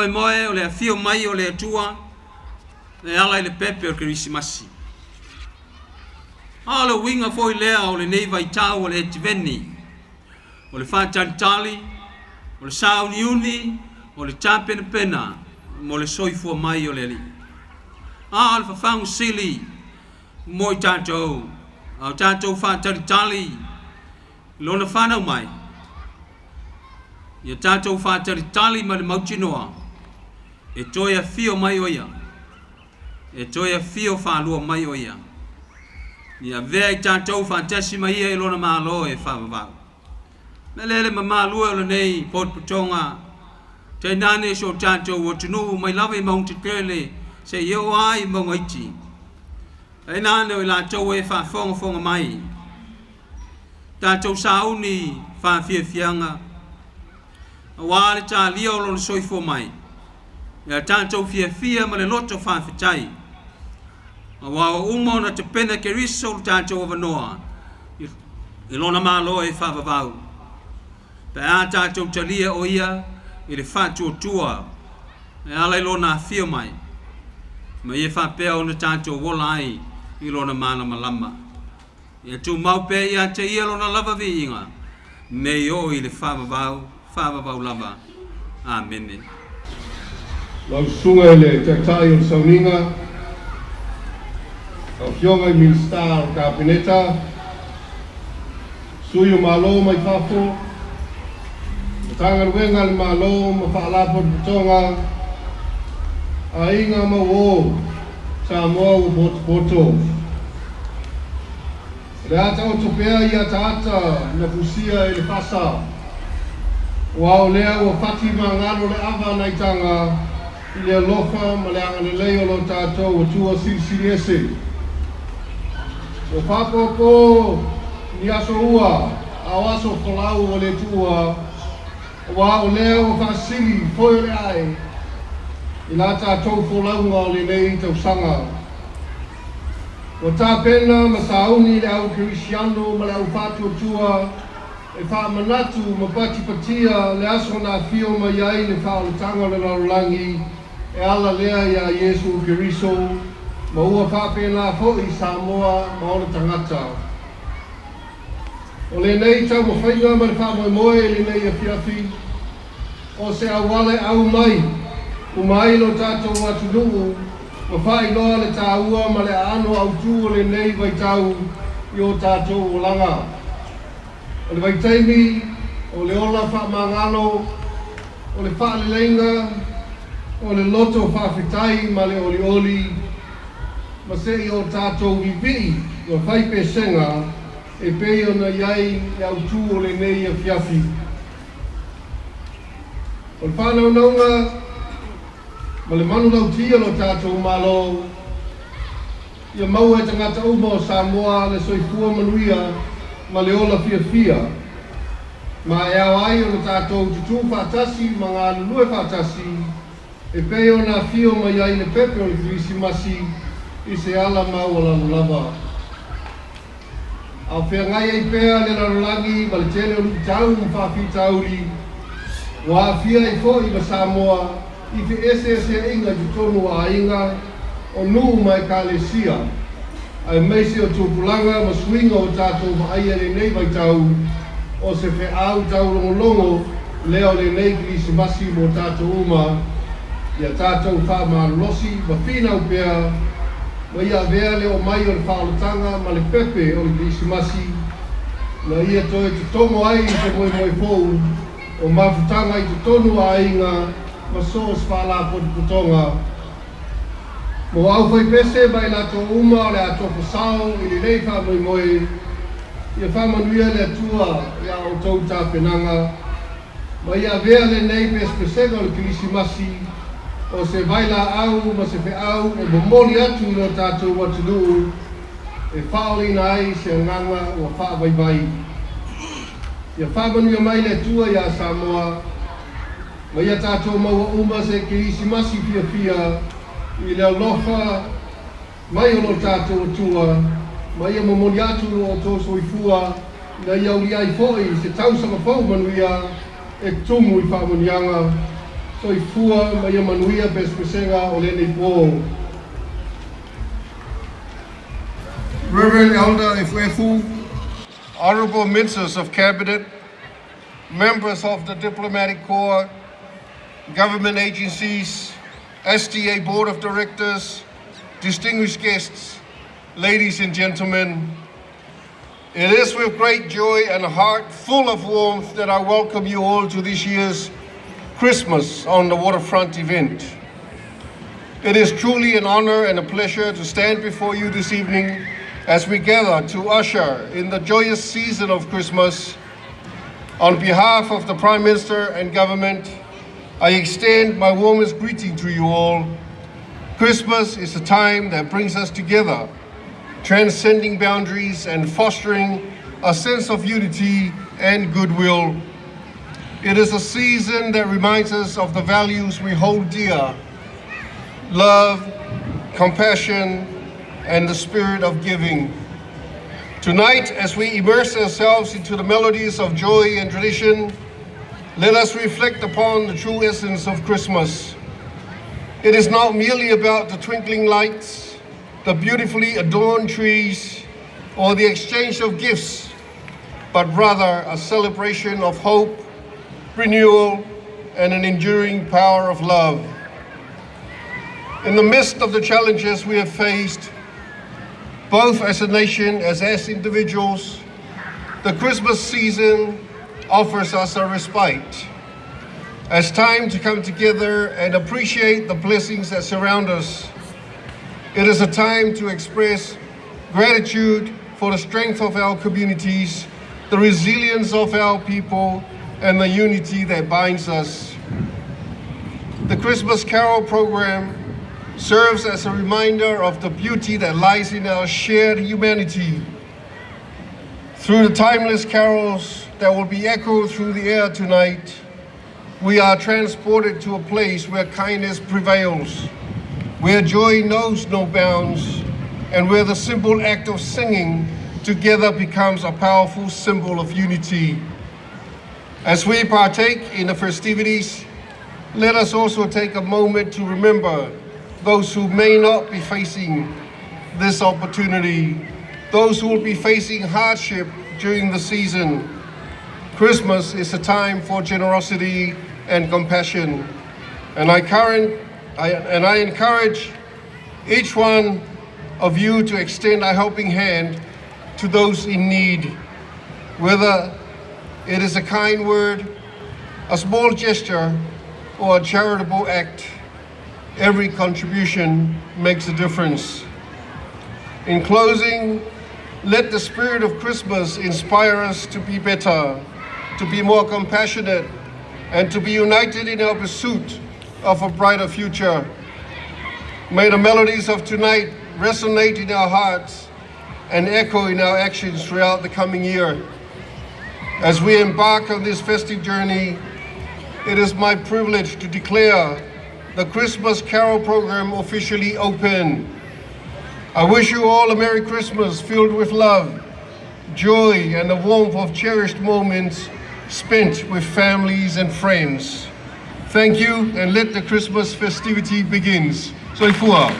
moe moe o le afio mai o le atua le ala i le pepe o Kerisimasi. A le winga foi lea o le nei vai tau o le etiveni, o le whātalitali, o le sauniuni, o le tāpena pena, mo le soifua mai o le ali. A le whawhangu sili, mo i tātou, au tātou whātalitali, lona whanau mai. Ia tātou whātalitali ma le mautinoa, e toia fio mai o ia, e toia fio whālua mai o ia. Ia vea i tātou whātasi mai ia i lona mālo e whāwawau. Me lele ma mālua o le nei pot putonga, te nane so tātou o tunu mai lawe maunti kele se iau ai maunga iti. E nane o i lātou e whāwhonga mai. Tātou sauni whāwhiawhianga, a wāle tā lia o lona soifo mai. Ia tātou whiawhia ma le loto whāwhitai. A wāo uma na te pena keriso o tātou o wanoa. I lona mālo e whāwawau. Pe a tātou talia o ia i le whātua tua. E ala i lona whio mai. Ma ia whāpea o na tātou wola ai i lona mana malama. Ia tū maupe ia te ia lona lava vi inga. Me o i le whāwawau lava. Amen. Lau sunga le te tai o sauninga. Au fionga i ministar o kabineta. Sui o malo mai whafo. Tanga ruenga le malo ma whaalapo de putonga. A inga ma o Samoa o poto. Le ata o topea i ata na pusia i le pasa. Wao lea o fati mangalo le ava na itanga. I le alofa ma le anga le leo lo tātou o tua siri. O whapopo ni aso ua, a aso kolau o le tua, wa o leo o whasiri, foi o le ai, i nā tātou wholaunga o le nei tau sanga. O tā pena ma sauni le au Kerisiano ma le au whātua tua, e whaamanatu ma patipatia le aso nā whio ma iai le whaalatanga le narolangi, e ala lea ia Yesu Keriso, Maua whapena fo i Samoa ma o le tangata. O le nei tau mo whainga ma le whamoe moe le nei a whiawhi. O se awale au mai, umai lo tātou atu nuu, ma whai loa le tāua ma le ano au tū o le nei vai tau i o tātou o langa. O le vaitaimi, o le ola whamangalo, o le whaalelenga, o le loto whawhitai ma le oli. Ma se i o tātou i vii, o whaipe senga, e pei o na iai i au tū o le nei a whiawhi. O le whanau naunga, ma le manu lau tia lo tātou malo, ia mau e tangata uma o Samoa le soifua manuia, ma le ola whiawhia. Ma e au ai o le tātou tutu whātasi, ma ngā lulue whātasi, e pei o na whio ma iai le pepe o le Kerisimasi, I se ala mau ala lava. Au whea ngai ei pēa le rarolangi, ma le tele o luki tau mwhawhi tauri. Wa whia I fo I ma Samoa, I whi ese inga ki tonu a inga, o nuu mai kālesia. Ai meisi o tūpulanga ma swinga o tātou ma aia le nei vai tau, o se whe au tau longo leo le nei Kerisimasi mo tātou uma, ia tātou wha losi, ma whina upea, ma ia vea leo mai o le whaalatanga ma le pepe o le Kerisimasi, na ia toe te tomo ai I te moe pou, o mawhutanga I te tonu a inga, ma soos whaala po te putonga. Mo au whai pese mai lato uma o le ato pasao I le nei wha moe, ia whamanuia le atua ia o tau tā penanga, ma ia vea le nei pespesega o le Kerisimasi, o se vaila au ma se fe au e momoli atu no tātou watunu e whaolina ai se nganga o whaavaibai. Ia whamanuia mai le tua ia Samoa, ma ia tātou maua uma se Kerisimasi whiawhia I le alofa mai o no tātou tua, ma ia momoli atu o tō soifua na ia uri ai foi se tausanga whau manuia e tumu I whamanianga. Soifua mai manuia pespesenga o leni po. Reverend Elder Efuefu, Honorable Ministers of Cabinet, members of the Diplomatic Corps, government agencies, STA Board of Directors, distinguished guests, ladies and gentlemen, it is with great joy and a heart full of warmth that I welcome you all to this year's Christmas on the Waterfront event. It is truly an honor and a pleasure to stand before you this evening as we gather to usher in the joyous season of Christmas. On behalf of the Prime Minister and government, I extend my warmest greeting to you all. Christmas is a time that brings us together, transcending boundaries and fostering a sense of unity and goodwill. It is a season that reminds us of the values we hold dear: love, compassion, and the spirit of giving. Tonight, as we immerse ourselves into the melodies of joy and tradition, let us reflect upon the true essence of Christmas. It is not merely about the twinkling lights, the beautifully adorned trees, or the exchange of gifts, but rather a celebration of hope, renewal, and an enduring power of love. In the midst of the challenges we have faced, both as a nation as individuals, the Christmas season offers us a respite, as time to come together and appreciate the blessings that surround us. It is a time to express gratitude for the strength of our communities, the resilience of our people, and the unity that binds us. The Christmas Carol program serves as a reminder of the beauty that lies in our shared humanity. Through the timeless carols that will be echoed through the air tonight, we are transported to a place where kindness prevails, where joy knows no bounds, and where the simple act of singing together becomes a powerful symbol of unity. As we partake in the festivities, let us also take a moment to remember those who may not be facing this opportunity, those who will be facing hardship during the season. Christmas is a time for generosity and compassion, and I encourage each one of you to extend a helping hand to those in need, whether it is a kind word, a small gesture, or a charitable act. Every contribution makes a difference. In closing, let the spirit of Christmas inspire us to be better, to be more compassionate, and to be united in our pursuit of a brighter future. May the melodies of tonight resonate in our hearts and echo in our actions throughout the coming year. As we embark on this festive journey, it is my privilege to declare the Christmas Carol program officially open. I wish you all a Merry Christmas filled with love, joy, and the warmth of cherished moments spent with families and friends. Thank you, and let the Christmas festivity begins. Soifua.